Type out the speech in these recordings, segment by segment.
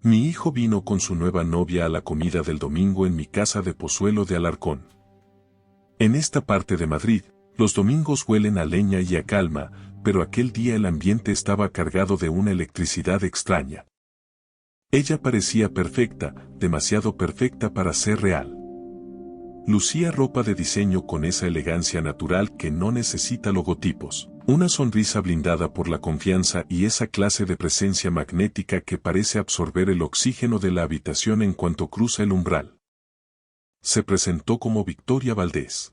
Mi hijo vino con su nueva novia a la comida del domingo en mi casa de Pozuelo de Alarcón. En esta parte de Madrid, los domingos huelen a leña y a calma, pero aquel día el ambiente estaba cargado de una electricidad extraña. Ella parecía perfecta, demasiado perfecta para ser real. Lucía ropa de diseño con esa elegancia natural que no necesita logotipos, una sonrisa blindada por la confianza y esa clase de presencia magnética que parece absorber el oxígeno de la habitación en cuanto cruza el umbral. Se presentó como Victoria Valdés.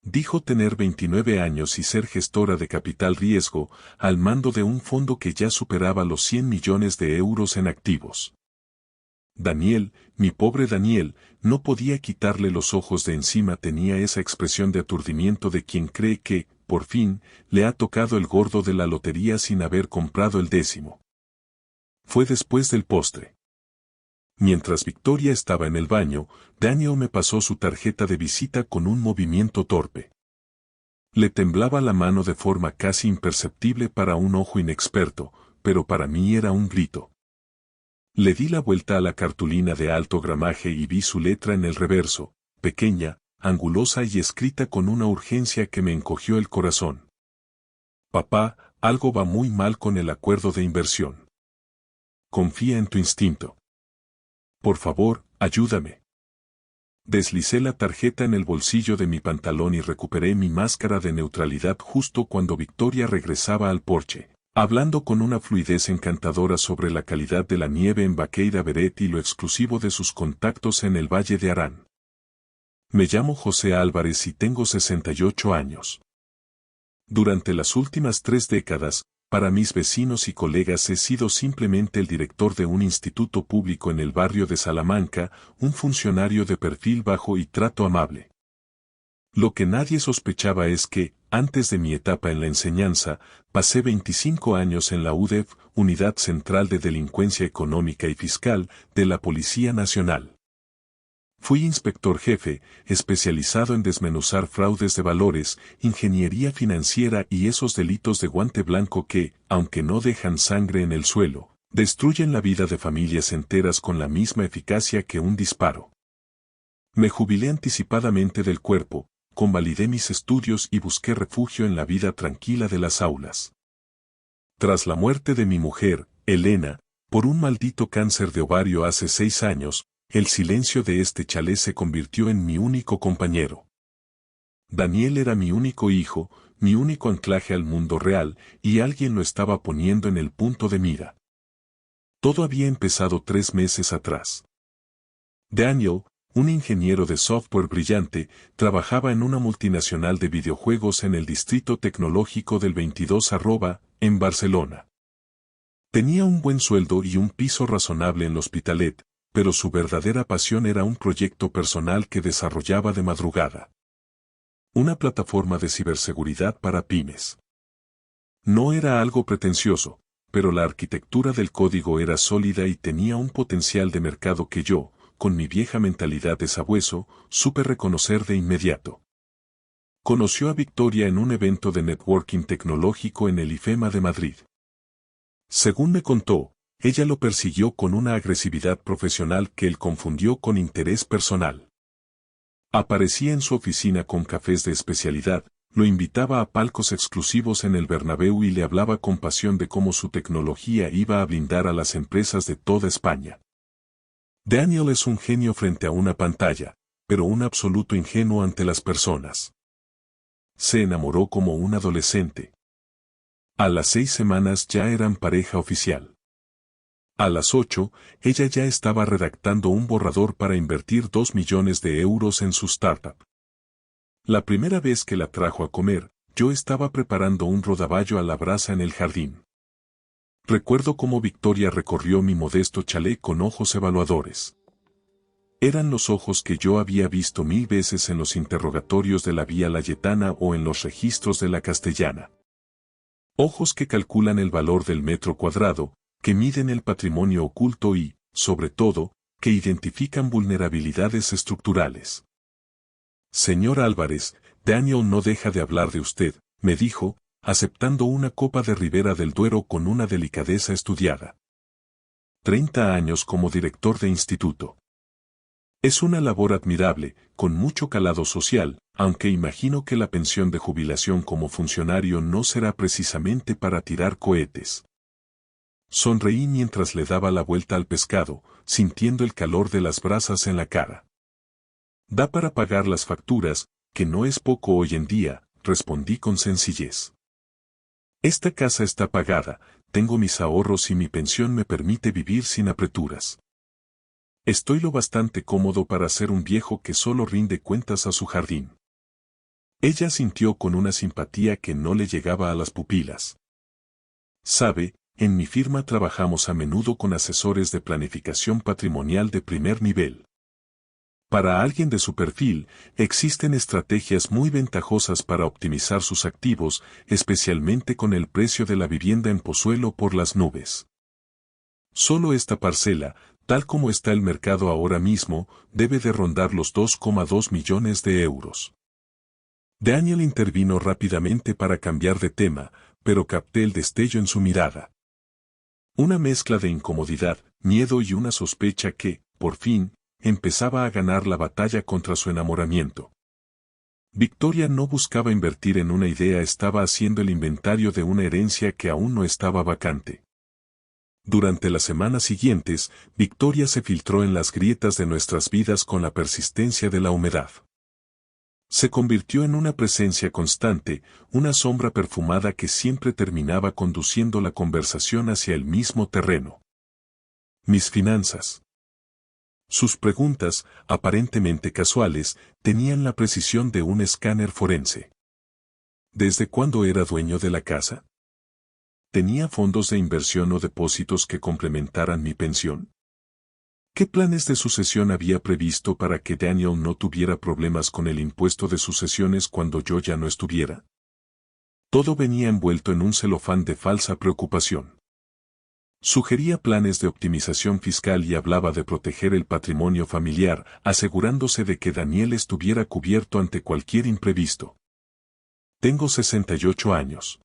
Dijo tener 29 años y ser gestora de capital riesgo, al mando de un fondo que ya superaba los 100 millones de euros en activos. Daniel, mi pobre Daniel, no podía quitarle los ojos de encima, tenía esa expresión de aturdimiento de quien cree que, por fin, le ha tocado el gordo de la lotería sin haber comprado el décimo. Fue después del postre. Mientras Victoria estaba en el baño, Daniel me pasó su tarjeta de visita con un movimiento torpe. Le temblaba la mano de forma casi imperceptible para un ojo inexperto, pero para mí era un grito. Le di la vuelta a la cartulina de alto gramaje y vi su letra en el reverso, pequeña, angulosa y escrita con una urgencia que me encogió el corazón. Papá, algo va muy mal con el acuerdo de inversión. Confía en tu instinto. Por favor, ayúdame. Deslicé la tarjeta en el bolsillo de mi pantalón y recuperé mi máscara de neutralidad justo cuando Victoria regresaba al porche, hablando con una fluidez encantadora sobre la calidad de la nieve en Baqueira Beret y lo exclusivo de sus contactos en el Valle de Arán. Me llamo José Álvarez y tengo 68 años. Durante las últimas 3 décadas, para mis vecinos y colegas he sido simplemente el director de un instituto público en el barrio de Salamanca, un funcionario de perfil bajo y trato amable. Lo que nadie sospechaba es que, antes de mi etapa en la enseñanza, pasé 25 años en la UDEF, Unidad Central de Delincuencia Económica y Fiscal, de la Policía Nacional. Fui inspector jefe, especializado en desmenuzar fraudes de valores, ingeniería financiera y esos delitos de guante blanco que, aunque no dejan sangre en el suelo, destruyen la vida de familias enteras con la misma eficacia que un disparo. Me jubilé anticipadamente del cuerpo, convalidé mis estudios y busqué refugio en la vida tranquila de las aulas. Tras la muerte de mi mujer, Elena, por un maldito cáncer de ovario hace 6 años, el silencio de este chalet se convirtió en mi único compañero. Daniel era mi único hijo, mi único anclaje al mundo real, y alguien lo estaba poniendo en el punto de mira. Todo había empezado 3 meses atrás. Daniel, un ingeniero de software brillante, trabajaba en una multinacional de videojuegos en el distrito tecnológico del 22 en Barcelona. Tenía un buen sueldo y un piso razonable en L'Hospitalet, pero su verdadera pasión era un proyecto personal que desarrollaba de madrugada. Una plataforma de ciberseguridad para pymes. No era algo pretencioso, pero la arquitectura del código era sólida y tenía un potencial de mercado que yo, con mi vieja mentalidad de sabueso, supe reconocer de inmediato. Conoció a Victoria en un evento de networking tecnológico en el IFEMA de Madrid. Según me contó, ella lo persiguió con una agresividad profesional que él confundió con interés personal. Aparecía en su oficina con cafés de especialidad, lo invitaba a palcos exclusivos en el Bernabéu y le hablaba con pasión de cómo su tecnología iba a blindar a las empresas de toda España. Daniel es un genio frente a una pantalla, pero un absoluto ingenuo ante las personas. Se enamoró como un adolescente. A las 6 semanas ya eran pareja oficial. A las 8, ella ya estaba redactando un borrador para invertir 2 millones de euros en su startup. La primera vez que la trajo a comer, yo estaba preparando un rodaballo a la brasa en el jardín. Recuerdo cómo Victoria recorrió mi modesto chalet con ojos evaluadores. Eran los ojos que yo había visto 1000 veces en los interrogatorios de la Vía Layetana o en los registros de la Castellana. Ojos que calculan el valor del metro cuadrado, que miden el patrimonio oculto y, sobre todo, que identifican vulnerabilidades estructurales. Señor Álvarez, Daniel no deja de hablar de usted, me dijo, aceptando una copa de Ribera del Duero con una delicadeza estudiada. 30 años como director de instituto. Es una labor admirable, con mucho calado social, aunque imagino que la pensión de jubilación como funcionario no será precisamente para tirar cohetes. Sonreí mientras le daba la vuelta al pescado, sintiendo el calor de las brasas en la cara. Da para pagar las facturas, que no es poco hoy en día, respondí con sencillez. Esta casa está pagada, tengo mis ahorros y mi pensión me permite vivir sin apreturas. Estoy lo bastante cómodo para ser un viejo que solo rinde cuentas a su jardín. Ella sintió con una simpatía que no le llegaba a las pupilas. Sabe, en mi firma trabajamos a menudo con asesores de planificación patrimonial de primer nivel. Para alguien de su perfil, existen estrategias muy ventajosas para optimizar sus activos, especialmente con el precio de la vivienda en Pozuelo por las nubes. Solo esta parcela, tal como está el mercado ahora mismo, debe de rondar los 2,2 millones de euros. Daniel intervino rápidamente para cambiar de tema, pero capté el destello en su mirada. Una mezcla de incomodidad, miedo y una sospecha que, por fin, empezaba a ganar la batalla contra su enamoramiento. Victoria no buscaba invertir en una idea, estaba haciendo el inventario de una herencia que aún no estaba vacante. Durante las semanas siguientes, Victoria se filtró en las grietas de nuestras vidas con la persistencia de la humedad. Se convirtió en una presencia constante, una sombra perfumada que siempre terminaba conduciendo la conversación hacia el mismo terreno. Mis finanzas. Sus preguntas, aparentemente casuales, tenían la precisión de un escáner forense. ¿Desde cuándo era dueño de la casa? ¿Tenía fondos de inversión o depósitos que complementaran mi pensión? ¿Qué planes de sucesión había previsto para que Daniel no tuviera problemas con el impuesto de sucesiones cuando yo ya no estuviera? Todo venía envuelto en un celofán de falsa preocupación. Sugería planes de optimización fiscal y hablaba de proteger el patrimonio familiar, asegurándose de que Daniel estuviera cubierto ante cualquier imprevisto. Tengo 68 años.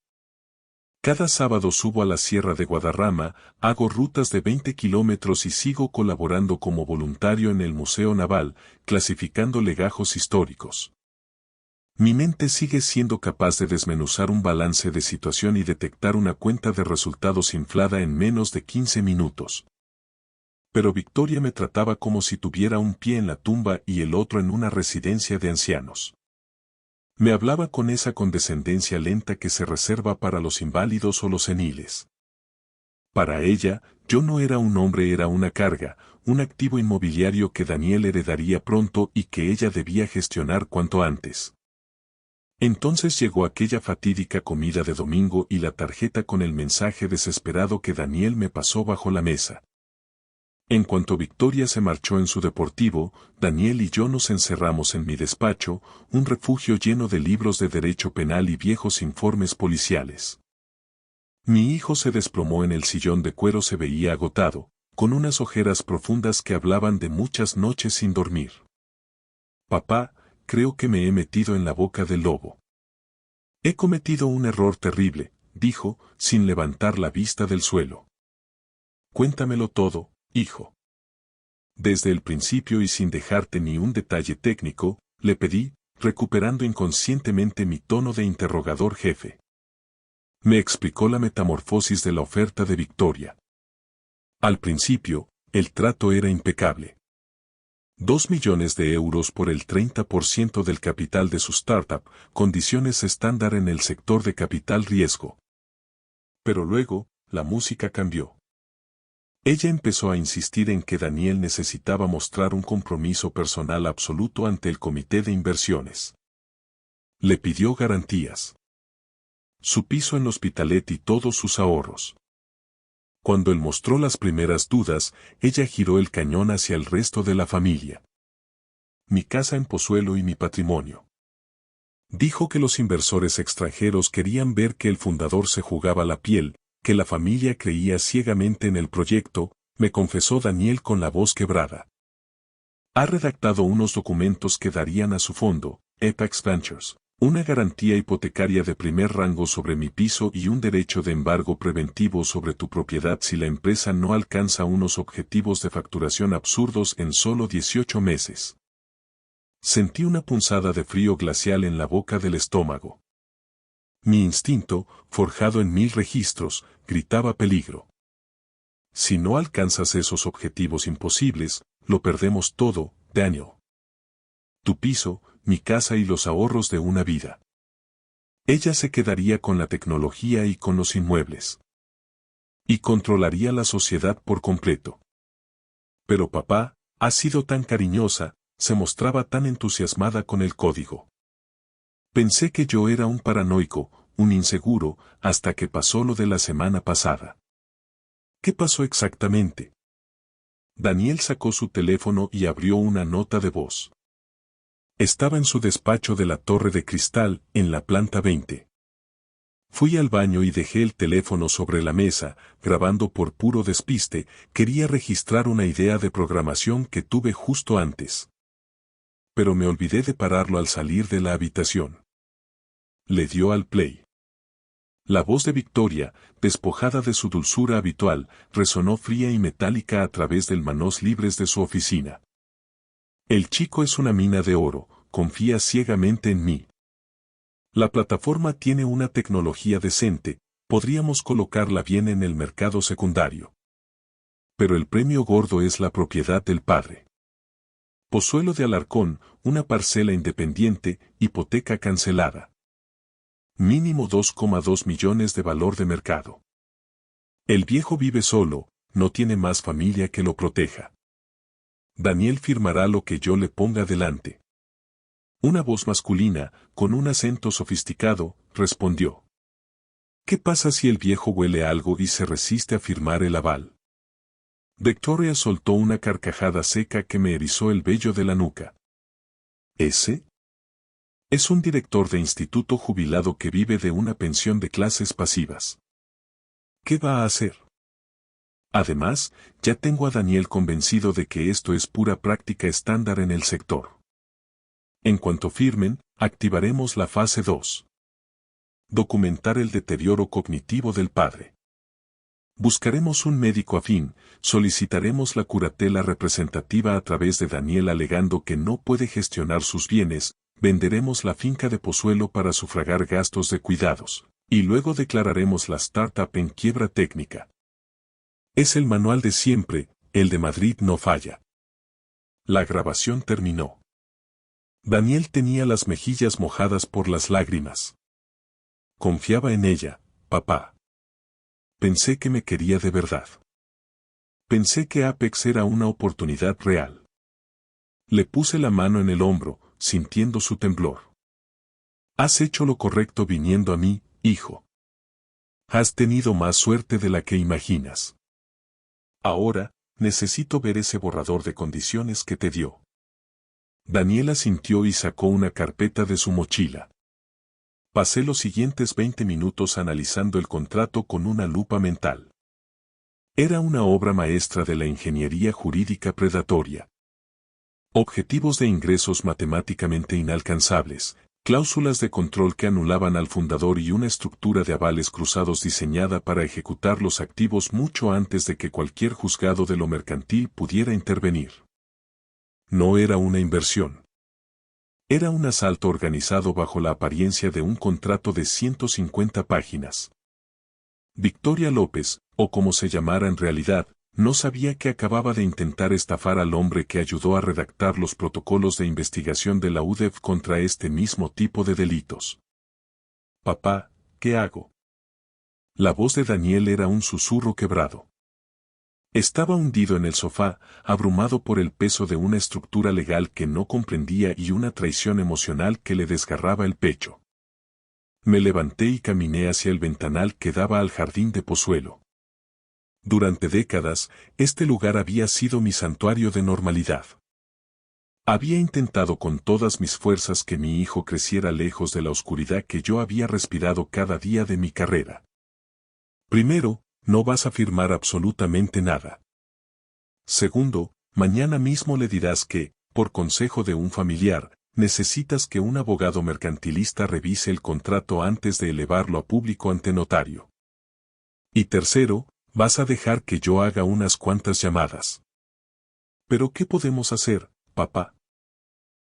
Cada sábado subo a la Sierra de Guadarrama, hago rutas de 20 kilómetros y sigo colaborando como voluntario en el Museo Naval, clasificando legajos históricos. Mi mente sigue siendo capaz de desmenuzar un balance de situación y detectar una cuenta de resultados inflada en menos de 15 minutos. Pero Victoria me trataba como si tuviera un pie en la tumba y el otro en una residencia de ancianos. Me hablaba con esa condescendencia lenta que se reserva para los inválidos o los seniles. Para ella, yo no era un hombre, era una carga, un activo inmobiliario que Daniel heredaría pronto y que ella debía gestionar cuanto antes. Entonces llegó aquella fatídica comida de domingo y la tarjeta con el mensaje desesperado que Daniel me pasó bajo la mesa. En cuanto Victoria se marchó en su deportivo, Daniel y yo nos encerramos en mi despacho, un refugio lleno de libros de derecho penal y viejos informes policiales. Mi hijo se desplomó en el sillón de cuero, se veía agotado, con unas ojeras profundas que hablaban de muchas noches sin dormir. Papá, creo que me he metido en la boca del lobo. He cometido un error terrible, dijo, sin levantar la vista del suelo. Cuéntamelo todo, hijo. Desde el principio y sin dejarte ni un detalle técnico, le pedí, recuperando inconscientemente mi tono de interrogador jefe. Me explicó la metamorfosis de la oferta de Victoria. Al principio, el trato era impecable. 2 millones de euros por el 30% del capital de su startup, condiciones estándar en el sector de capital riesgo. Pero luego, la música cambió. Ella empezó a insistir en que Daniel necesitaba mostrar un compromiso personal absoluto ante el comité de inversiones. Le pidió garantías. Su piso en L'Hospitalet y todos sus ahorros. Cuando él mostró las primeras dudas, ella giró el cañón hacia el resto de la familia. Mi casa en Pozuelo y mi patrimonio. Dijo que los inversores extranjeros querían ver que el fundador se jugaba la piel, que la familia creía ciegamente en el proyecto, me confesó Daniel con la voz quebrada. Ha redactado unos documentos que darían a su fondo, Apex Ventures, Una garantía hipotecaria de primer rango sobre mi piso y un derecho de embargo preventivo sobre tu propiedad si la empresa no alcanza unos objetivos de facturación absurdos en solo 18 meses. Sentí una punzada de frío glacial en la boca del estómago. Mi instinto, forjado en 1000 registros, gritaba peligro. Si no alcanzas esos objetivos imposibles, lo perdemos todo, Daniel. Tu piso, mi casa y los ahorros de una vida. Ella se quedaría con la tecnología y con los inmuebles. Y controlaría la sociedad por completo. Pero papá, ha sido tan cariñosa, se mostraba tan entusiasmada con el código. Pensé que yo era un paranoico, un inseguro, hasta que pasó lo de la semana pasada. ¿Qué pasó exactamente? Daniel sacó su teléfono y abrió una nota de voz. Estaba en su despacho de la Torre de Cristal, en la planta 20. Fui al baño y dejé el teléfono sobre la mesa, grabando por puro despiste, quería registrar una idea de programación que tuve justo antes. Pero me olvidé de pararlo al salir de la habitación. Le dio al play. La voz de Victoria, despojada de su dulzura habitual, resonó fría y metálica a través del manos libres de su oficina. El chico es una mina de oro, confía ciegamente en mí. La plataforma tiene una tecnología decente, podríamos colocarla bien en el mercado secundario. Pero el premio gordo es la propiedad del padre. Pozuelo de Alarcón, una parcela independiente, hipoteca cancelada. Mínimo 2,2 millones de valor de mercado. El viejo vive solo, no tiene más familia que lo proteja. Daniel firmará lo que yo le ponga delante. Una voz masculina, con un acento sofisticado, respondió. ¿Qué pasa si el viejo huele algo y se resiste a firmar el aval? Victoria soltó una carcajada seca que me erizó el vello de la nuca. ¿Ese? Es un director de instituto jubilado que vive de una pensión de clases pasivas. ¿Qué va a hacer? Además, ya tengo a Daniel convencido de que esto es pura práctica estándar en el sector. En cuanto firmen, activaremos la fase 2. Documentar el deterioro cognitivo del padre. Buscaremos un médico afín, solicitaremos la curatela representativa a través de Daniel alegando que no puede gestionar sus bienes, venderemos la finca de Pozuelo para sufragar gastos de cuidados, y luego declararemos la startup en quiebra técnica. Es el manual de siempre, el de Madrid no falla. La grabación terminó. Daniel tenía las mejillas mojadas por las lágrimas. Confiaba en ella, papá. Pensé que me quería de verdad. Pensé que Apex era una oportunidad real. Le puse la mano en el hombro, sintiendo su temblor. Has hecho lo correcto viniendo a mí, hijo. Has tenido más suerte de la que imaginas. Ahora, necesito ver ese borrador de condiciones que te dio. Daniela asintió y sacó una carpeta de su mochila. Pasé los siguientes 20 minutos analizando el contrato con una lupa mental. Era una obra maestra de la ingeniería jurídica predatoria. Objetivos de ingresos matemáticamente inalcanzables, cláusulas de control que anulaban al fundador y una estructura de avales cruzados diseñada para ejecutar los activos mucho antes de que cualquier juzgado de lo mercantil pudiera intervenir. No era una inversión. Era un asalto organizado bajo la apariencia de un contrato de 150 páginas. Victoria López, o como se llamara en realidad, no sabía que acababa de intentar estafar al hombre que ayudó a redactar los protocolos de investigación de la UDEF contra este mismo tipo de delitos. Papá, ¿qué hago? La voz de Daniel era un susurro quebrado. Estaba hundido en el sofá, abrumado por el peso de una estructura legal que no comprendía y una traición emocional que le desgarraba el pecho. Me levanté y caminé hacia el ventanal que daba al jardín de Pozuelo. Durante décadas, este lugar había sido mi santuario de normalidad. Había intentado con todas mis fuerzas que mi hijo creciera lejos de la oscuridad que yo había respirado cada día de mi carrera. Primero, no vas a firmar absolutamente nada. Segundo, mañana mismo le dirás que, por consejo de un familiar, necesitas que un abogado mercantilista revise el contrato antes de elevarlo a público ante notario. Y tercero, vas a dejar que yo haga unas cuantas llamadas. ¿Pero qué podemos hacer, papá?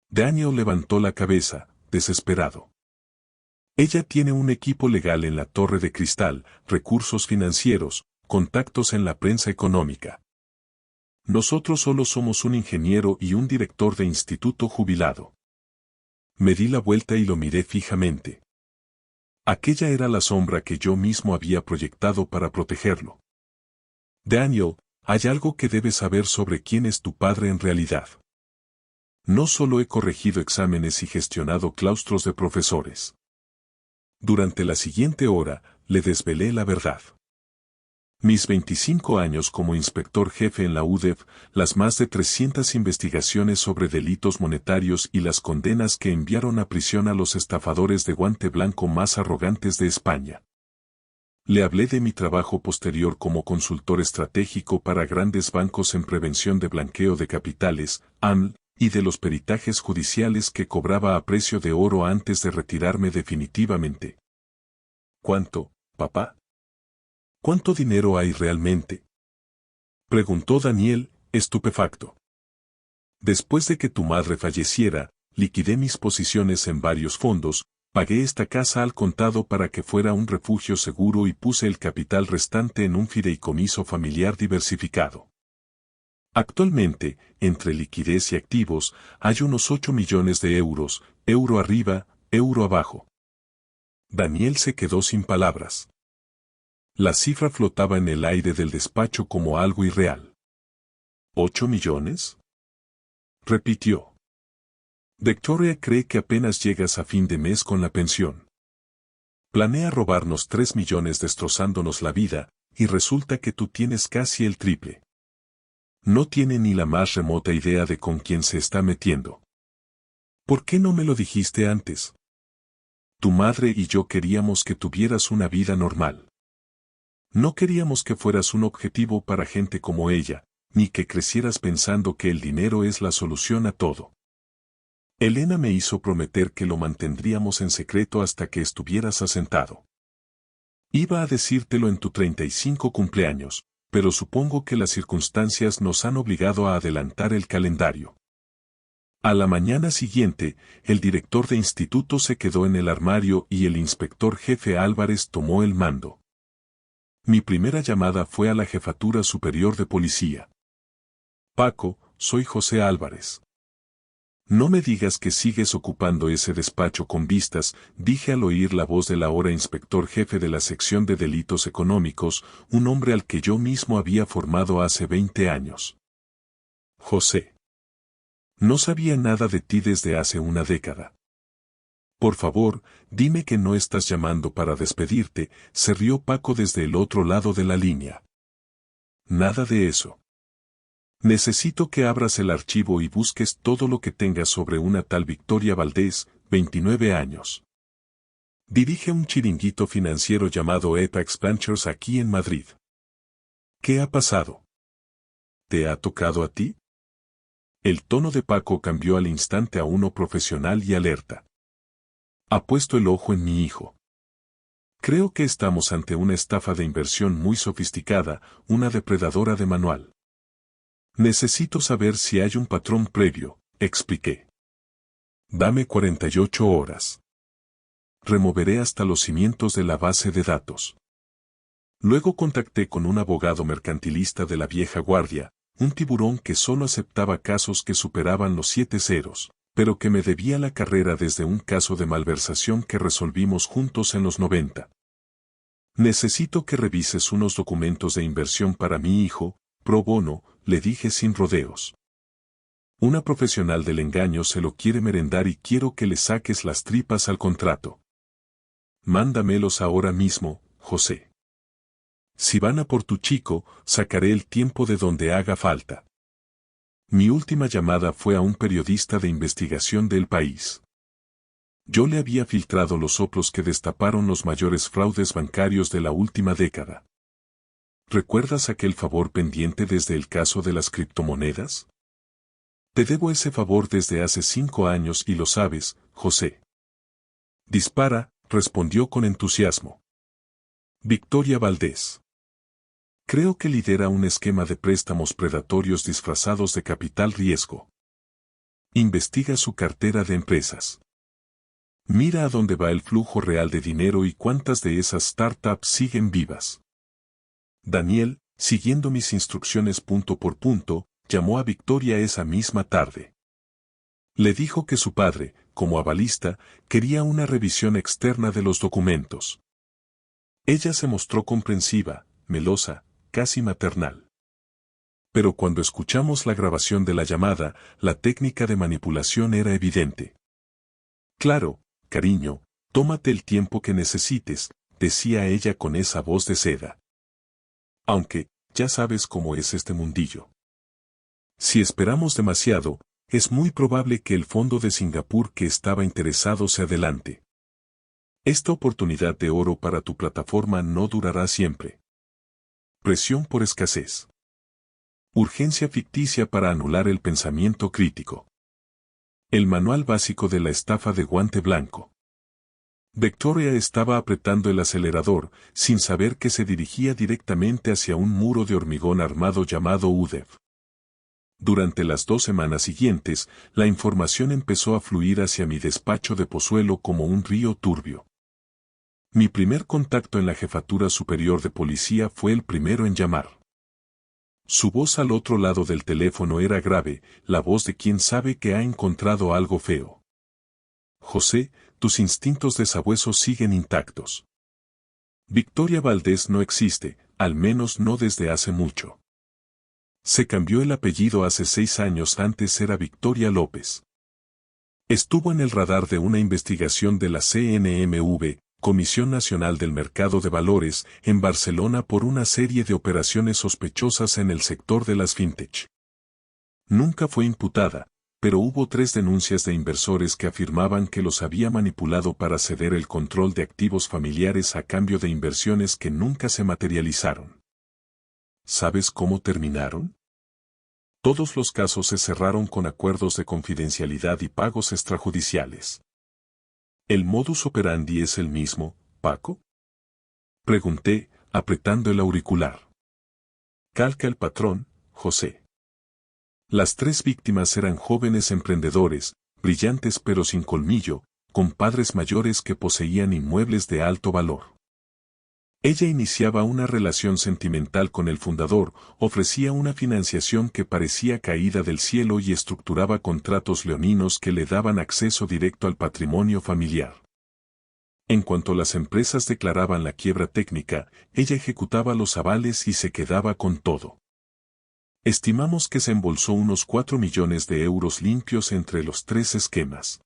Daniel levantó la cabeza, desesperado. Ella tiene un equipo legal en la Torre de Cristal, recursos financieros, contactos en la prensa económica. Nosotros solo somos un ingeniero y un director de instituto jubilado. Me di la vuelta y lo miré fijamente. Aquella era la sombra que yo mismo había proyectado para protegerlo. Daniel, hay algo que debes saber sobre quién es tu padre en realidad. No solo he corregido exámenes y gestionado claustros de profesores. Durante la siguiente hora, le desvelé la verdad. Mis 25 años como inspector jefe en la UDEF, las más de 300 investigaciones sobre delitos monetarios y las condenas que enviaron a prisión a los estafadores de guante blanco más arrogantes de España. Le hablé de mi trabajo posterior como consultor estratégico para grandes bancos en prevención de blanqueo de capitales, AML, y de los peritajes judiciales que cobraba a precio de oro antes de retirarme definitivamente. ¿Cuánto, papá? ¿Cuánto dinero hay realmente? Preguntó Daniel, estupefacto. Después de que tu madre falleciera, liquidé mis posiciones en varios fondos, pagué esta casa al contado para que fuera un refugio seguro y puse el capital restante en un fideicomiso familiar diversificado. Actualmente, entre liquidez y activos, hay unos 8 millones de euros, euro arriba, euro abajo. Daniel se quedó sin palabras. La cifra flotaba en el aire del despacho como algo irreal. ¿8 millones? Repitió. Victoria cree que apenas llegas a fin de mes con la pensión. Planea robarnos 3 millones destrozándonos la vida, y resulta que tú tienes casi el triple. No tiene ni la más remota idea de con quién se está metiendo. ¿Por qué no me lo dijiste antes? Tu madre y yo queríamos que tuvieras una vida normal. No queríamos que fueras un objetivo para gente como ella, ni que crecieras pensando que el dinero es la solución a todo. Elena me hizo prometer que lo mantendríamos en secreto hasta que estuvieras asentado. Iba a decírtelo en tu 35 cumpleaños, pero supongo que las circunstancias nos han obligado a adelantar el calendario. A la mañana siguiente, el director de instituto se quedó en el armario y el inspector jefe Álvarez tomó el mando. Mi primera llamada fue a la Jefatura Superior de Policía. Paco, soy José Álvarez. No me digas que sigues ocupando ese despacho con vistas, dije al oír la voz del ahora inspector jefe de la sección de delitos económicos, un hombre al que yo mismo había formado hace 20 años. José. No sabía nada de ti desde hace una década. Por favor, dime que no estás llamando para despedirte, se rió Paco desde el otro lado de la línea. Nada de eso. Necesito que abras el archivo y busques todo lo que tengas sobre una tal Victoria Valdés, 29 años. Dirige un chiringuito financiero llamado Apex Ventures aquí en Madrid. ¿Qué ha pasado? ¿Te ha tocado a ti? El tono de Paco cambió al instante a uno profesional y alerta. Ha puesto el ojo en mi hijo. Creo que estamos ante una estafa de inversión muy sofisticada, una depredadora de manual. Necesito saber si hay un patrón previo, expliqué. Dame 48 horas. Removeré hasta los cimientos de la base de datos. Luego contacté con un abogado mercantilista de la vieja guardia, un tiburón que solo aceptaba casos que superaban los 7 ceros, pero que me debía la carrera desde un caso de malversación que resolvimos juntos en los 90. Necesito que revises unos documentos de inversión para mi hijo, pro bono, le dije sin rodeos. Una profesional del engaño se lo quiere merendar y quiero que le saques las tripas al contrato. Mándamelos ahora mismo, José. Si van a por tu chico, sacaré el tiempo de donde haga falta. Mi última llamada fue a un periodista de investigación del País. Yo le había filtrado los soplos que destaparon los mayores fraudes bancarios de la última década. ¿Recuerdas aquel favor pendiente desde el caso de las criptomonedas? Te debo ese favor desde hace 5 años y lo sabes, José. Dispara, respondió con entusiasmo. Victoria Valdés. Creo que lidera un esquema de préstamos predatorios disfrazados de capital riesgo. Investiga su cartera de empresas. Mira a dónde va el flujo real de dinero y cuántas de esas startups siguen vivas. Daniel, siguiendo mis instrucciones punto por punto, llamó a Victoria esa misma tarde. Le dijo que su padre, como avalista, quería una revisión externa de los documentos. Ella se mostró comprensiva, melosa, casi maternal. Pero cuando escuchamos la grabación de la llamada, la técnica de manipulación era evidente. Claro, cariño, tómate el tiempo que necesites, decía ella con esa voz de seda. Aunque, ya sabes cómo es este mundillo. Si esperamos demasiado, es muy probable que el fondo de Singapur que estaba interesado se adelante. Esta oportunidad de oro para tu plataforma no durará siempre. Presión por escasez. Urgencia ficticia para anular el pensamiento crítico. El manual básico de la estafa de guante blanco. Victoria estaba apretando el acelerador, sin saber que se dirigía directamente hacia un muro de hormigón armado llamado UDEV. Durante las 2 semanas siguientes, la información empezó a fluir hacia mi despacho de Pozuelo como un río turbio. Mi primer contacto en la jefatura superior de policía fue el primero en llamar. Su voz al otro lado del teléfono era grave, la voz de quien sabe que ha encontrado algo feo. José, tus instintos de sabueso siguen intactos. Victoria Valdés no existe, al menos no desde hace mucho. Se cambió el apellido hace 6 años, antes era Victoria López. Estuvo en el radar de una investigación de la CNMV, Comisión Nacional del Mercado de Valores, en Barcelona por una serie de operaciones sospechosas en el sector de las fintech. Nunca fue imputada, pero hubo 3 denuncias de inversores que afirmaban que los había manipulado para ceder el control de activos familiares a cambio de inversiones que nunca se materializaron. ¿Sabes cómo terminaron? Todos los casos se cerraron con acuerdos de confidencialidad y pagos extrajudiciales. ¿El modus operandi es el mismo, Paco? Pregunté, apretando el auricular. Calca el patrón, José. Las 3 víctimas eran jóvenes emprendedores, brillantes pero sin colmillo, con padres mayores que poseían inmuebles de alto valor. Ella iniciaba una relación sentimental con el fundador, ofrecía una financiación que parecía caída del cielo y estructuraba contratos leoninos que le daban acceso directo al patrimonio familiar. En cuanto las empresas declaraban la quiebra técnica, ella ejecutaba los avales y se quedaba con todo. Estimamos que se embolsó unos 4 millones de euros limpios entre los 3 esquemas.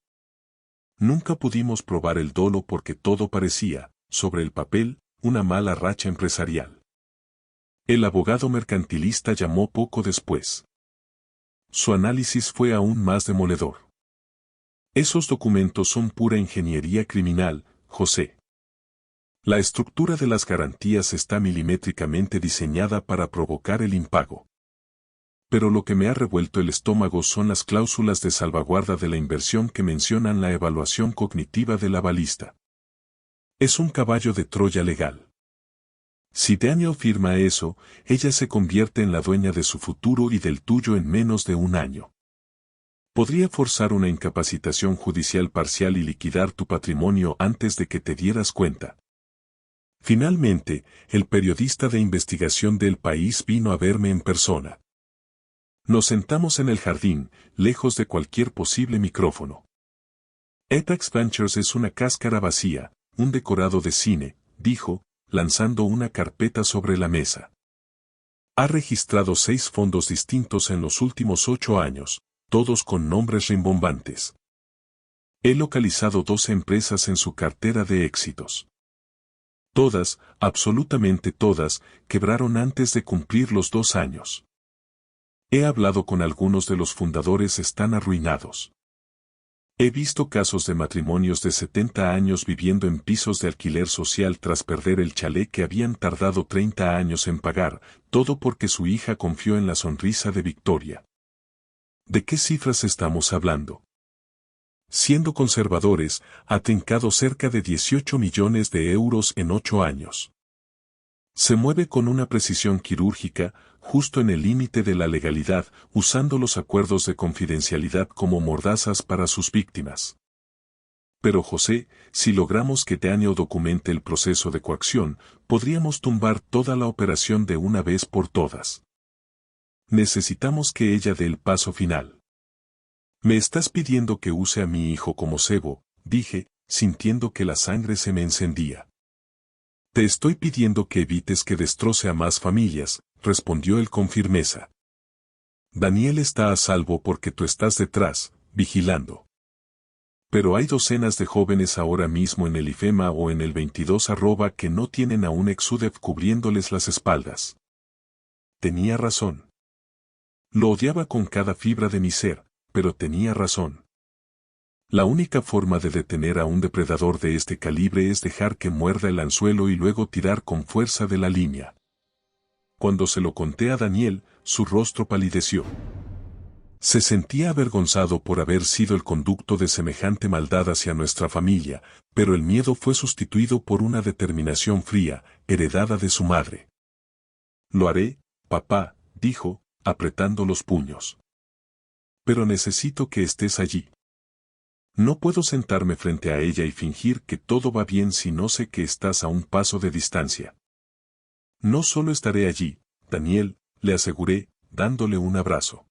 Nunca pudimos probar el dolo porque todo parecía, sobre el papel, una mala racha empresarial. El abogado mercantilista llamó poco después. Su análisis fue aún más demoledor. Esos documentos son pura ingeniería criminal, José. La estructura de las garantías está milimétricamente diseñada para provocar el impago. Pero lo que me ha revuelto el estómago son las cláusulas de salvaguarda de la inversión que mencionan la evaluación cognitiva del avalista. Es un caballo de Troya legal. Si Daniel firma eso, ella se convierte en la dueña de su futuro y del tuyo en menos de 1 año. Podría forzar una incapacitación judicial parcial y liquidar tu patrimonio antes de que te dieras cuenta. Finalmente, el periodista de investigación del País vino a verme en persona. Nos sentamos en el jardín, lejos de cualquier posible micrófono. Apex Ventures es una cáscara vacía, un decorado de cine, dijo, lanzando una carpeta sobre la mesa. Ha registrado 6 fondos distintos en los últimos 8 años, todos con nombres rimbombantes. He localizado 12 empresas en su cartera de éxitos. Todas, absolutamente todas, quebraron antes de cumplir los 2 años. He hablado con algunos de los fundadores, están arruinados. He visto casos de matrimonios de 70 años viviendo en pisos de alquiler social tras perder el chalet que habían tardado 30 años en pagar, todo porque su hija confió en la sonrisa de Victoria. ¿De qué cifras estamos hablando? Siendo conservadores, ha trincado cerca de 18 millones de euros en 8 años. Se mueve con una precisión quirúrgica, justo en el límite de la legalidad, usando los acuerdos de confidencialidad como mordazas para sus víctimas. Pero José, si logramos que Daniel documente el proceso de coacción, podríamos tumbar toda la operación de una vez por todas. Necesitamos que ella dé el paso final. Me estás pidiendo que use a mi hijo como cebo, dije, sintiendo que la sangre se me encendía. Te estoy pidiendo que evites que destroce a más familias, respondió él con firmeza. Daniel está a salvo porque tú estás detrás, vigilando. Pero hay docenas de jóvenes ahora mismo en el IFEMA o en el 22 que no tienen a un ex-UDEF cubriéndoles las espaldas. Tenía razón. Lo odiaba con cada fibra de mi ser, pero tenía razón. La única forma de detener a un depredador de este calibre es dejar que muerda el anzuelo y luego tirar con fuerza de la línea. Cuando se lo conté a Daniel, su rostro palideció. Se sentía avergonzado por haber sido el conducto de semejante maldad hacia nuestra familia, pero el miedo fue sustituido por una determinación fría, heredada de su madre. Lo haré, papá, dijo, apretando los puños. Pero necesito que estés allí. No puedo sentarme frente a ella y fingir que todo va bien si no sé que estás a un paso de distancia. No solo estaré allí, Daniel, le aseguré, dándole un abrazo.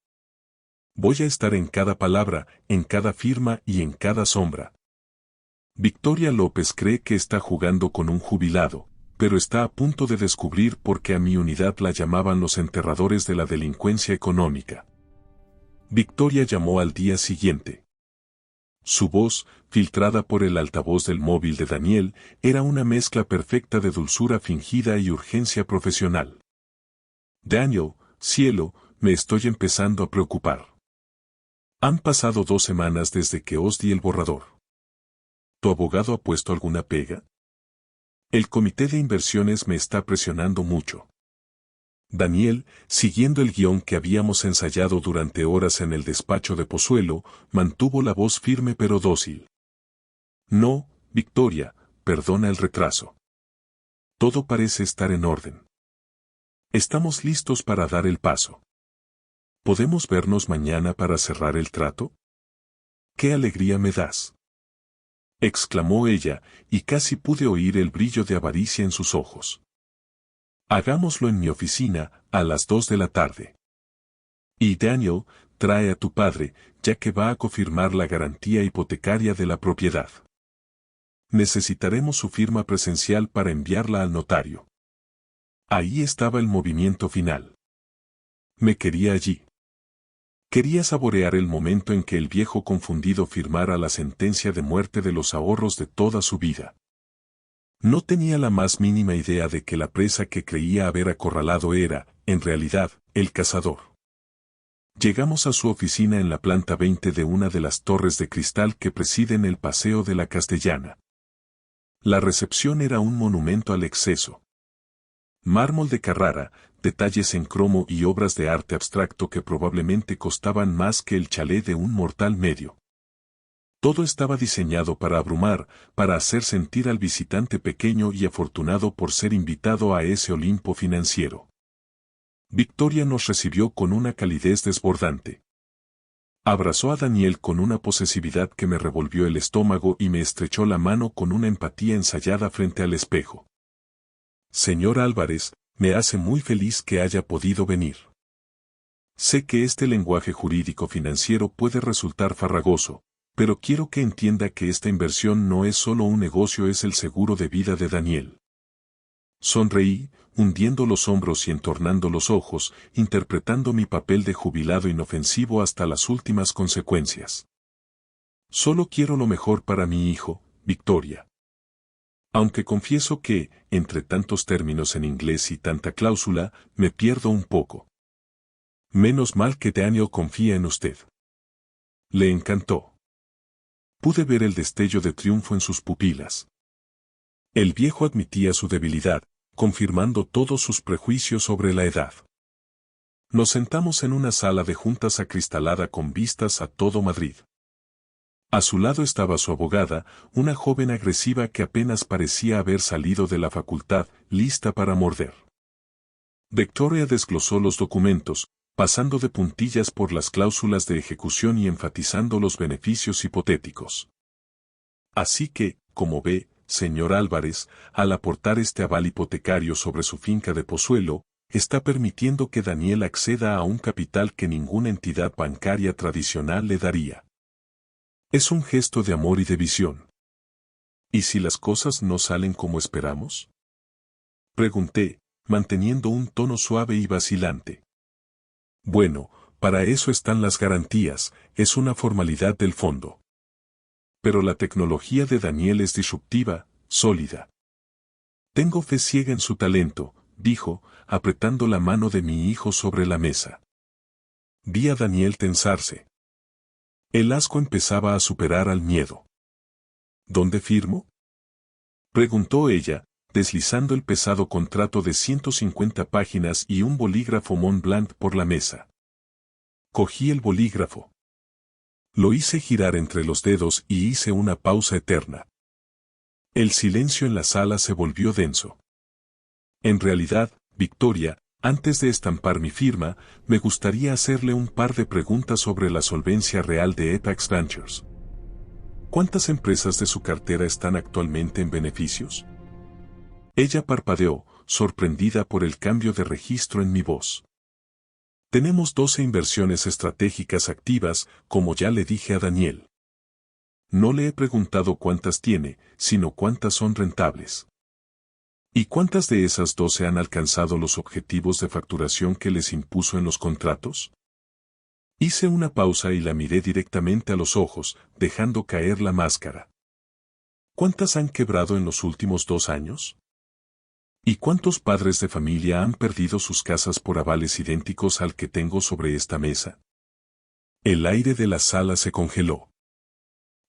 Voy a estar en cada palabra, en cada firma y en cada sombra. Victoria López cree que está jugando con un jubilado, pero está a punto de descubrir por qué a mi unidad la llamaban los enterradores de la delincuencia económica. Victoria llamó al día siguiente. Su voz, filtrada por el altavoz del móvil de Daniel, era una mezcla perfecta de dulzura fingida y urgencia profesional. Daniel, cielo, me estoy empezando a preocupar. Han pasado 2 semanas desde que os di el borrador. ¿Tu abogado ha puesto alguna pega? El comité de inversiones me está presionando mucho. Daniel, siguiendo el guión que habíamos ensayado durante horas en el despacho de Pozuelo, mantuvo la voz firme pero dócil. No, Victoria, perdona el retraso. Todo parece estar en orden. Estamos listos para dar el paso. ¿Podemos vernos mañana para cerrar el trato? ¡Qué alegría me das!, exclamó ella, y casi pude oír el brillo de avaricia en sus ojos. Hagámoslo en mi oficina, a las 2 de la tarde. Y Daniel, trae a tu padre, ya que va a confirmar la garantía hipotecaria de la propiedad. Necesitaremos su firma presencial para enviarla al notario. Ahí estaba el movimiento final. Me quería allí. Quería saborear el momento en que el viejo confundido firmara la sentencia de muerte de los ahorros de toda su vida. No tenía la más mínima idea de que la presa que creía haber acorralado era, en realidad, el cazador. Llegamos a su oficina en la planta 20 de una de las torres de cristal que presiden el Paseo de la Castellana. La recepción era un monumento al exceso. Mármol de Carrara, detalles en cromo y obras de arte abstracto que probablemente costaban más que el chalet de un mortal medio. Todo estaba diseñado para abrumar, para hacer sentir al visitante pequeño y afortunado por ser invitado a ese Olimpo financiero. Victoria nos recibió con una calidez desbordante. Abrazó a Daniel con una posesividad que me revolvió el estómago y me estrechó la mano con una empatía ensayada frente al espejo. Señor Álvarez, me hace muy feliz que haya podido venir. Sé que este lenguaje jurídico financiero puede resultar farragoso, pero quiero que entienda que esta inversión no es solo un negocio, es el seguro de vida de Daniel. Sonreí, hundiendo los hombros y entornando los ojos, interpretando mi papel de jubilado inofensivo hasta las últimas consecuencias. Solo quiero lo mejor para mi hijo, Victoria. Aunque confieso que, entre tantos términos en inglés y tanta cláusula, me pierdo un poco. Menos mal que Daniel confía en usted. Le encantó. Pude ver el destello de triunfo en sus pupilas. El viejo admitía su debilidad, confirmando todos sus prejuicios sobre la edad. Nos sentamos en una sala de juntas acristalada con vistas a todo Madrid. A su lado estaba su abogada, una joven agresiva que apenas parecía haber salido de la facultad, lista para morder. Victoria desglosó los documentos, pasando de puntillas por las cláusulas de ejecución y enfatizando los beneficios hipotéticos. Así que, como ve, señor Álvarez, al aportar este aval hipotecario sobre su finca de Pozuelo, está permitiendo que Daniel acceda a un capital que ninguna entidad bancaria tradicional le daría. Es un gesto de amor y de visión. ¿Y si las cosas no salen como esperamos? Pregunté, manteniendo un tono suave y vacilante. Bueno, para eso están las garantías, es una formalidad del fondo. Pero la tecnología de Daniel es disruptiva, sólida. Tengo fe ciega en su talento, dijo, apretando la mano de mi hijo sobre la mesa. Vi a Daniel tensarse. El asco empezaba a superar al miedo. ¿Dónde firmo? Preguntó ella, deslizando el pesado contrato de 150 páginas y un bolígrafo Montblanc por la mesa. Cogí el bolígrafo. Lo hice girar entre los dedos y hice una pausa eterna. El silencio en la sala se volvió denso. En realidad, Victoria, antes de estampar mi firma, me gustaría hacerle un par de preguntas sobre la solvencia real de Apex Ventures. ¿Cuántas empresas de su cartera están actualmente en beneficios? Ella parpadeó, sorprendida por el cambio de registro en mi voz. Tenemos 12 inversiones estratégicas activas, como ya le dije a Daniel. No le he preguntado cuántas tiene, sino cuántas son rentables. ¿Y cuántas de esas 12 han alcanzado los objetivos de facturación que les impuso en los contratos? Hice una pausa y la miré directamente a los ojos, dejando caer la máscara. ¿Cuántas han quebrado en los últimos 2 años? ¿Y cuántos padres de familia han perdido sus casas por avales idénticos al que tengo sobre esta mesa? El aire de la sala se congeló.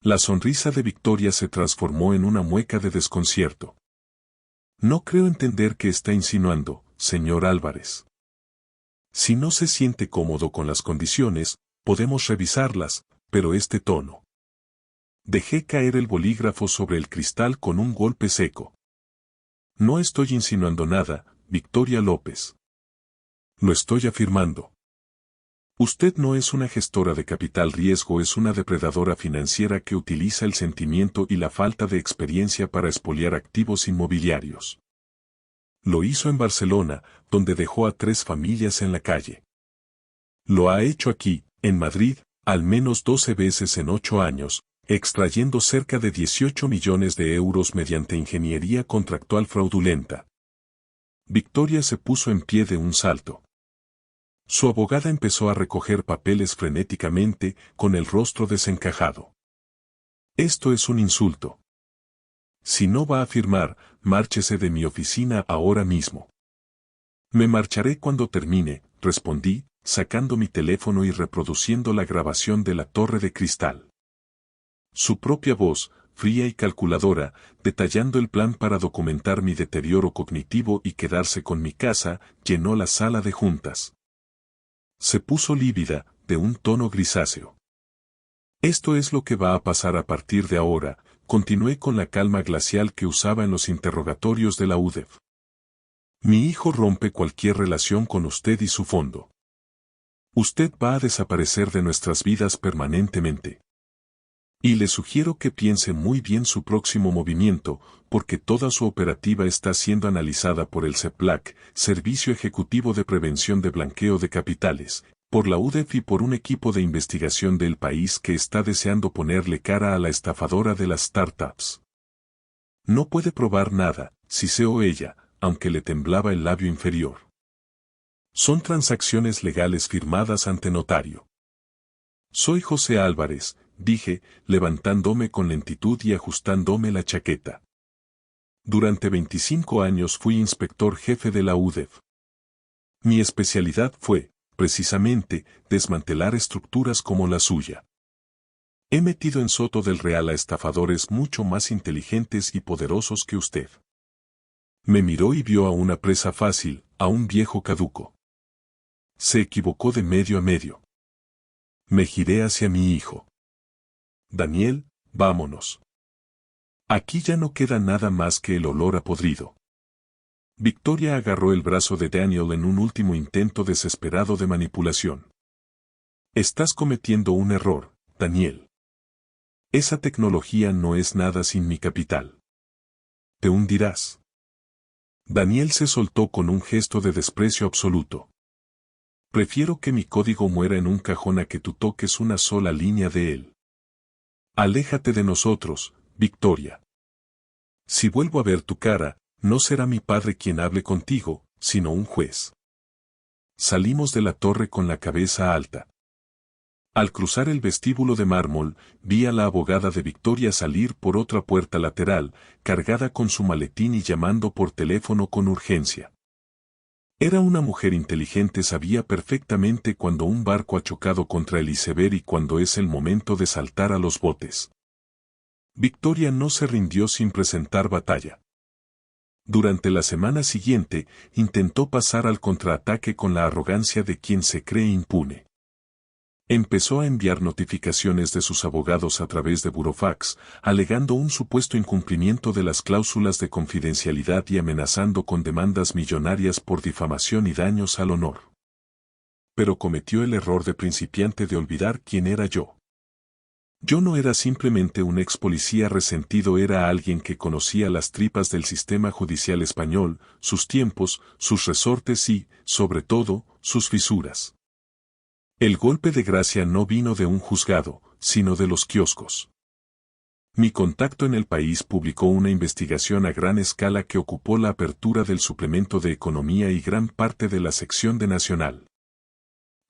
La sonrisa de Victoria se transformó en una mueca de desconcierto. No creo entender qué está insinuando, señor Álvarez. Si no se siente cómodo con las condiciones, podemos revisarlas, pero este tono. Dejé caer el bolígrafo sobre el cristal con un golpe seco. No estoy insinuando nada, Victoria López. Lo estoy afirmando. Usted no es una gestora de capital riesgo, es una depredadora financiera que utiliza el sentimiento y la falta de experiencia para expoliar activos inmobiliarios. Lo hizo en Barcelona, donde dejó a 3 familias en la calle. Lo ha hecho aquí, en Madrid, al menos 12 veces en 8 años, extrayendo cerca de 18 millones de euros mediante ingeniería contractual fraudulenta. Victoria se puso en pie de un salto. Su abogada empezó a recoger papeles frenéticamente, con el rostro desencajado. Esto es un insulto. Si no va a firmar, márchese de mi oficina ahora mismo. Me marcharé cuando termine, respondí, sacando mi teléfono y reproduciendo la grabación de la torre de cristal. Su propia voz, fría y calculadora, detallando el plan para documentar mi deterioro cognitivo y quedarse con mi casa, llenó la sala de juntas. Se puso lívida, de un tono grisáceo. Esto es lo que va a pasar a partir de ahora, continué con la calma glacial que usaba en los interrogatorios de la UDEF. Mi hijo rompe cualquier relación con usted y su fondo. Usted va a desaparecer de nuestras vidas permanentemente. Y le sugiero que piense muy bien su próximo movimiento, porque toda su operativa está siendo analizada por el SEPLAC, Servicio Ejecutivo de Prevención de Blanqueo de Capitales, por la UDEF y por un equipo de investigación del país que está deseando ponerle cara a la estafadora de las startups. No puede probar nada, siseó ella, aunque le temblaba el labio inferior. Son transacciones legales firmadas ante notario. Soy José Álvarez, dije, levantándome con lentitud y ajustándome la chaqueta. Durante 25 años fui inspector jefe de la UDEF. Mi especialidad fue, precisamente, desmantelar estructuras como la suya. He metido en Soto del Real a estafadores mucho más inteligentes y poderosos que usted. Me miró y vio a una presa fácil, a un viejo caduco. Se equivocó de medio a medio. Me giré hacia mi hijo. Daniel, vámonos. Aquí ya no queda nada más que el olor a podrido. Victoria agarró el brazo de Daniel en un último intento desesperado de manipulación. Estás cometiendo un error, Daniel. Esa tecnología no es nada sin mi capital. Te hundirás. Daniel se soltó con un gesto de desprecio absoluto. Prefiero que mi código muera en un cajón a que tú toques una sola línea de él. Aléjate de nosotros, Victoria. Si vuelvo a ver tu cara, no será mi padre quien hable contigo, sino un juez. Salimos de la torre con la cabeza alta. Al cruzar el vestíbulo de mármol, vi a la abogada de Victoria salir por otra puerta lateral, cargada con su maletín y llamando por teléfono con urgencia. Era una mujer inteligente, sabía perfectamente cuando un barco ha chocado contra el iceberg y cuando es el momento de saltar a los botes. Victoria no se rindió sin presentar batalla. Durante la semana siguiente, intentó pasar al contraataque con la arrogancia de quien se cree impune. Empezó a enviar notificaciones de sus abogados a través de burofax, alegando un supuesto incumplimiento de las cláusulas de confidencialidad y amenazando con demandas millonarias por difamación y daños al honor. Pero cometió el error de principiante de olvidar quién era yo. Yo no era simplemente un ex policía resentido, era alguien que conocía las tripas del sistema judicial español, sus tiempos, sus resortes y, sobre todo, sus fisuras. El golpe de gracia no vino de un juzgado, sino de los kioscos. Mi contacto en el país publicó una investigación a gran escala que ocupó la apertura del suplemento de Economía y gran parte de la sección de Nacional.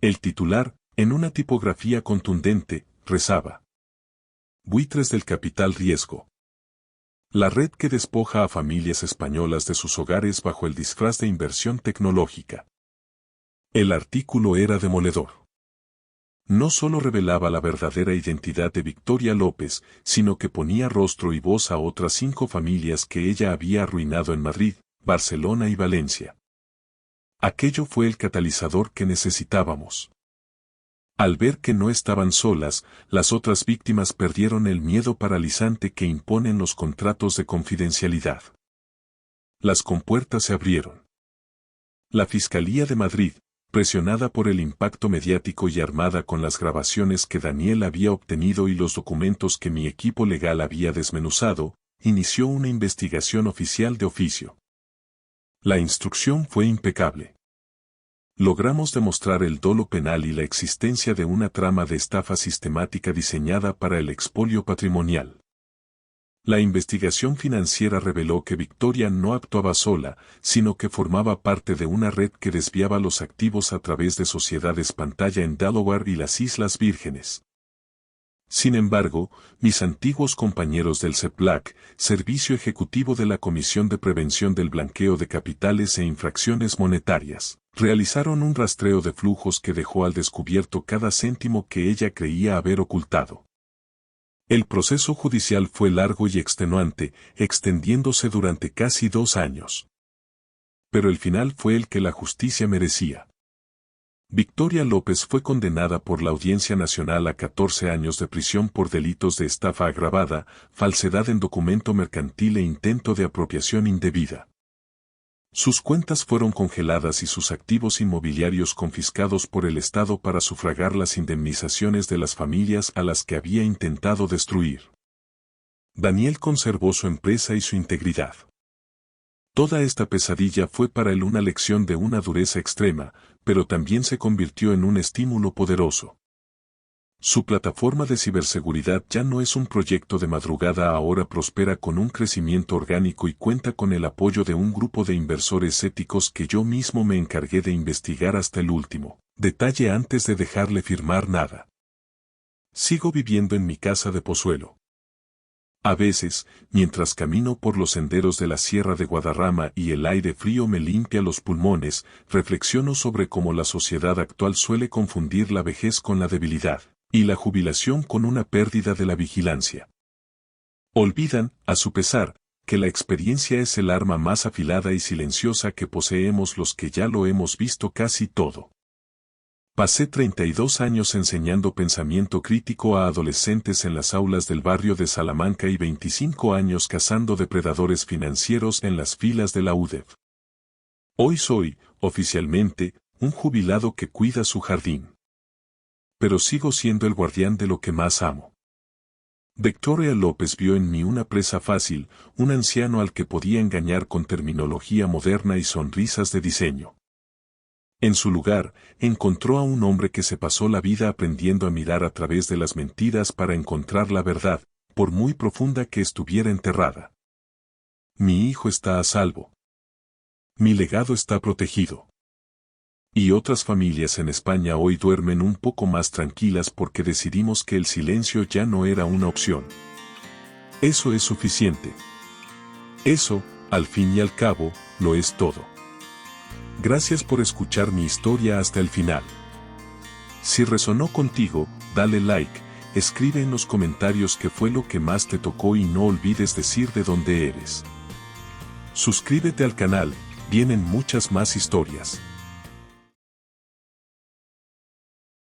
El titular, en una tipografía contundente, rezaba: Buitres del capital riesgo. La red que despoja a familias españolas de sus hogares bajo el disfraz de inversión tecnológica. El artículo era demoledor. No solo revelaba la verdadera identidad de Victoria López, sino que ponía rostro y voz a otras 5 familias que ella había arruinado en Madrid, Barcelona y Valencia. Aquello fue el catalizador que necesitábamos. Al ver que no estaban solas, las otras víctimas perdieron el miedo paralizante que imponen los contratos de confidencialidad. Las compuertas se abrieron. La Fiscalía de Madrid, presionada por el impacto mediático y armada con las grabaciones que Daniel había obtenido y los documentos que mi equipo legal había desmenuzado, inició una investigación oficial de oficio. La instrucción fue impecable. Logramos demostrar el dolo penal y la existencia de una trama de estafa sistemática diseñada para el expolio patrimonial. La investigación financiera reveló que Victoria no actuaba sola, sino que formaba parte de una red que desviaba los activos a través de sociedades pantalla en Delaware y las Islas Vírgenes. Sin embargo, mis antiguos compañeros del CEPLAC, Servicio Ejecutivo de la Comisión de Prevención del Blanqueo de Capitales e Infracciones Monetarias, realizaron un rastreo de flujos que dejó al descubierto cada céntimo que ella creía haber ocultado. El proceso judicial fue largo y extenuante, extendiéndose durante casi 2 años. Pero el final fue el que la justicia merecía. Victoria López fue condenada por la Audiencia Nacional a 14 años de prisión por delitos de estafa agravada, falsedad en documento mercantil e intento de apropiación indebida. Sus cuentas fueron congeladas y sus activos inmobiliarios confiscados por el Estado para sufragar las indemnizaciones de las familias a las que había intentado destruir. Daniel conservó su empresa y su integridad. Toda esta pesadilla fue para él una lección de una dureza extrema, pero también se convirtió en un estímulo poderoso. Su plataforma de ciberseguridad ya no es un proyecto de madrugada, ahora prospera con un crecimiento orgánico y cuenta con el apoyo de un grupo de inversores éticos que yo mismo me encargué de investigar hasta el último detalle antes de dejarle firmar nada. Sigo viviendo en mi casa de Pozuelo. A veces, mientras camino por los senderos de la Sierra de Guadarrama y el aire frío me limpia los pulmones, reflexiono sobre cómo la sociedad actual suele confundir la vejez con la debilidad, y la jubilación con una pérdida de la vigilancia. Olvidan, a su pesar, que la experiencia es el arma más afilada y silenciosa que poseemos los que ya lo hemos visto casi todo. Pasé 32 años enseñando pensamiento crítico a adolescentes en las aulas del barrio de Salamanca y 25 años cazando depredadores financieros en las filas de la UDEV. Hoy soy, oficialmente, un jubilado que cuida su jardín. Pero sigo siendo el guardián de lo que más amo. Victoria López vio en mí una presa fácil, un anciano al que podía engañar con terminología moderna y sonrisas de diseño. En su lugar, encontró a un hombre que se pasó la vida aprendiendo a mirar a través de las mentiras para encontrar la verdad, por muy profunda que estuviera enterrada. Mi hijo está a salvo. Mi legado está protegido. Y otras familias en España hoy duermen un poco más tranquilas porque decidimos que el silencio ya no era una opción. Eso es suficiente. Eso, al fin y al cabo, lo es todo. Gracias por escuchar mi historia hasta el final. Si resonó contigo, dale like, escribe en los comentarios qué fue lo que más te tocó y no olvides decir de dónde eres. Suscríbete al canal, vienen muchas más historias.